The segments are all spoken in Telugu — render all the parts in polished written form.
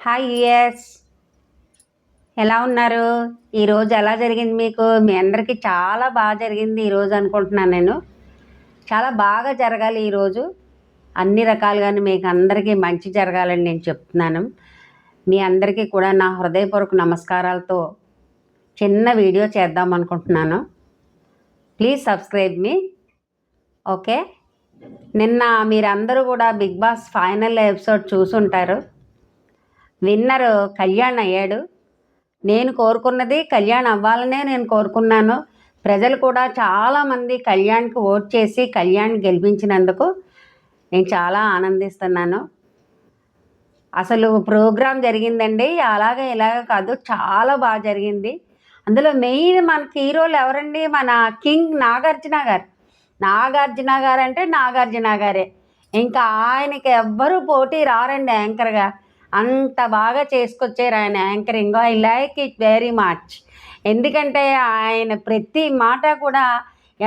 హాయ్ యూఎస్, ఎలా ఉన్నారు? ఈరోజు ఎలా జరిగింది మీకు? మీ అందరికీ చాలా బాగా జరిగింది ఈరోజు అనుకుంటున్నాను నేను. చాలా బాగా జరగాలి ఈరోజు. అన్ని రకాలుగాను మీకు అందరికీ మంచి జరగాలని నేను చెప్తున్నాను. మీ అందరికీ కూడా నా హృదయపూర్వక నమస్కారాలతో చిన్న వీడియో చేద్దాం అనుకుంటున్నాను. Please subscribe me. ఓకే, నిన్న మీరందరూ కూడా బిగ్ బాస్ ఫైనల్ ఎపిసోడ్ చూసుంటారు. విన్నర్ కళ్యాణ్ అయ్యాడు. నేను కోరుకున్నది కళ్యాణ్ అవ్వాలనే నేను కోరుకున్నాను. ప్రజలు కూడా చాలామంది కళ్యాణ్కి ఓట్ చేసి కళ్యాణ్ గెలిపించినందుకు నేను చాలా ఆనందిస్తున్నాను. అసలు ప్రోగ్రాం జరిగిందండి, అలాగే ఇలాగ కాదు, చాలా బాగా జరిగింది. అందులో మెయిన్ మనకి హీరోలు ఎవరండి? మన కింగ్ నాగార్జున గారు. నాగార్జున గారు అంటే నాగార్జున గారే, ఇంకా ఆయనకి ఎవ్వరూ పోటీ రారండి యాంకర్గా. అంత బాగా చేసుకొచ్చారు ఆయన anchoring. I like it very much. ఎందుకంటే ఆయన ప్రతి మాట కూడా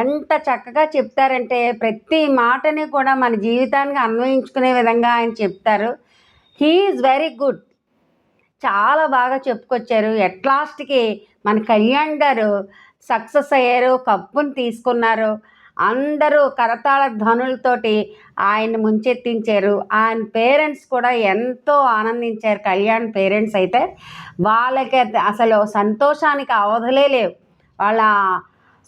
ఎంత చక్కగా చెప్తారంటే ప్రతి మాటని కూడా మన జీవితానికి అన్వయించుకునే విధంగా ఆయన చెప్తారు. He is very good. చాలా బాగా చెప్పుకొచ్చారు. ఎట్ లాస్ట్కి మన కళ్యాణ్ గారు సక్సెస్ అయ్యారు, కప్పుని తీసుకున్నారు. అందరూ కరతాళ ధ్వనులతోటి ఆయన్ని ముంచెత్తించారు. ఆయన పేరెంట్స్ కూడా ఎంతో ఆనందించారు. కళ్యాణ్ పేరెంట్స్ అయితే వాళ్ళకి అసలు సంతోషానికి అవధులే లేవు. వాళ్ళ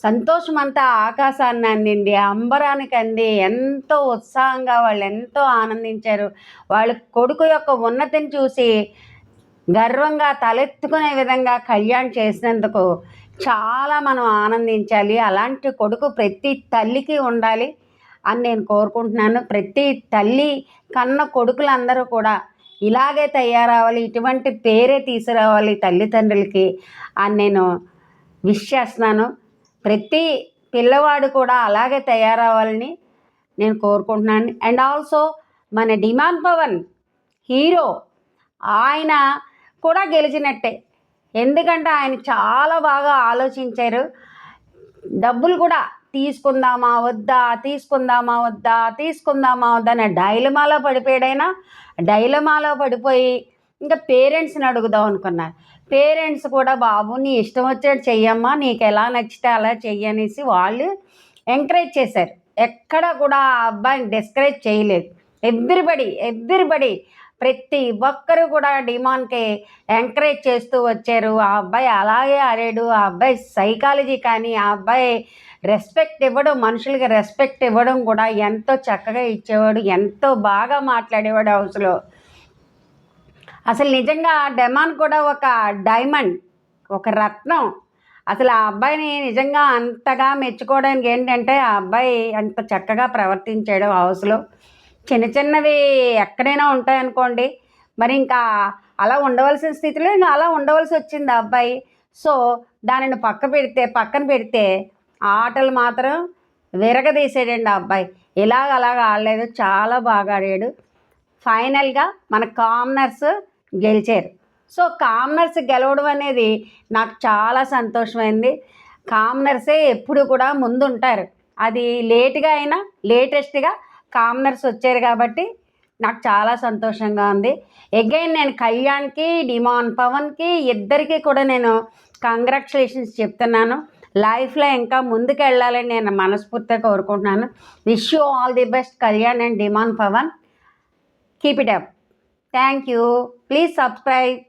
సంతోషం అంతా ఆకాశాన్ని అందింది, అంబరానికి అంది. ఎంతో ఉత్సాహంగా వాళ్ళు ఎంతో ఆనందించారు. వాళ్ళ కొడుకు యొక్క ఉన్నతిని చూసి గర్వంగా తలెత్తుకునే విధంగా కళ్యాణ్ చేసినందుకు చాలా మనం ఆనందించాలి. అలాంటి కొడుకు ప్రతి తల్లికి ఉండాలి అని నేను కోరుకుంటున్నాను. ప్రతి తల్లి కన్న కొడుకులందరూ కూడా ఇలాగే తయారవ్వాలి, ఇటువంటి పేరే తీసుకురావాలి తల్లిదండ్రులకి అని నేను విష్ చేస్తున్నాను. ప్రతి పిల్లవాడు కూడా అలాగే తయారవ్వాలని నేను కోరుకుంటున్నాను. అండ్ ఆల్సో మన డిమాండ్ పవన్ హీరో, ఆయన కూడా గెలిచినట్టే. ఎందుకంటే ఆయన చాలా బాగా ఆలోచించారు. డబ్బులు కూడా తీసుకుందామా వద్దా, తీసుకుందామా వద్దా, తీసుకుందామా వద్దా అనే డైలమాలో పడిపోయాడైనా. డైలమాలో పడిపోయి ఇంకా పేరెంట్స్ని అడుగుదాం అనుకున్నారు. పేరెంట్స్ కూడా బాబు నీ ఇష్టం వచ్చేది చెయ్యమ్మా, నీకు ఎలా నచ్చితే అలా చెయ్యనేసి వాళ్ళు ఎంకరేజ్ చేశారు. ఎక్కడ కూడా ఆ అబ్బాయిని డిస్కరేజ్ చేయలేదు. ఎవ్రీబడి ప్రతి ఒక్కరు కూడా డిమాండ్కి ఎంకరేజ్ చేస్తూ వచ్చారు. ఆ అబ్బాయి అలాగే ఆడాడు. ఆ అబ్బాయి సైకాలజీ కానీ, ఆ అబ్బాయి రెస్పెక్ట్ ఇవ్వడం, మనుషులకి రెస్పెక్ట్ ఇవ్వడం కూడా ఎంతో చక్కగా ఇచ్చేవాడు. ఎంతో బాగా మాట్లాడేవాడు హౌస్లో. అసలు నిజంగా డెమాన్ కూడా ఒక డైమండ్, ఒక రత్నం. అసలు ఆ అబ్బాయిని నిజంగా అంతగా మెచ్చుకోవడానికి ఏంటంటే ఆ అబ్బాయి అంత చక్కగా ప్రవర్తించాడు హౌస్లో. చిన్నవి ఎక్కడైనా ఉంటాయనుకోండి, మరి ఇంకా అలా ఉండవలసిన స్థితిలో ఇంకా అలా ఉండవలసి వచ్చింది ఆ అబ్బాయి. సో దానిని పక్కన పెడితే ఆటలు మాత్రం విరగదీసాడండి ఆ అబ్బాయి. అలాగ ఆడలేదు, చాలా బాగా ఆడాడు. ఫైనల్గా మన కామనర్స్ గెలిచారు. సో కామనర్స్ గెలవడం అనేది నాకు చాలా సంతోషమైంది. కామనర్సే ఎప్పుడు కూడా ముందుంటారు. అది లేట్గా అయినా లేటెస్ట్గా కామనర్స్ వచ్చారు కాబట్టి నాకు చాలా సంతోషంగా ఉంది. అగైన్ నేను కళ్యాణ్కి, డిమాండ్ పవన్కి ఇద్దరికీ కూడా నేను కంగ్రాచులేషన్స్ చెప్తున్నాను. లైఫ్లో ఇంకా ముందుకు వెళ్ళాలని నేను మనస్ఫూర్తిగా కోరుకుంటున్నాను. Wish you all the best Kalyan and demand Pavan. Keep it up. Thank you. Please subscribe.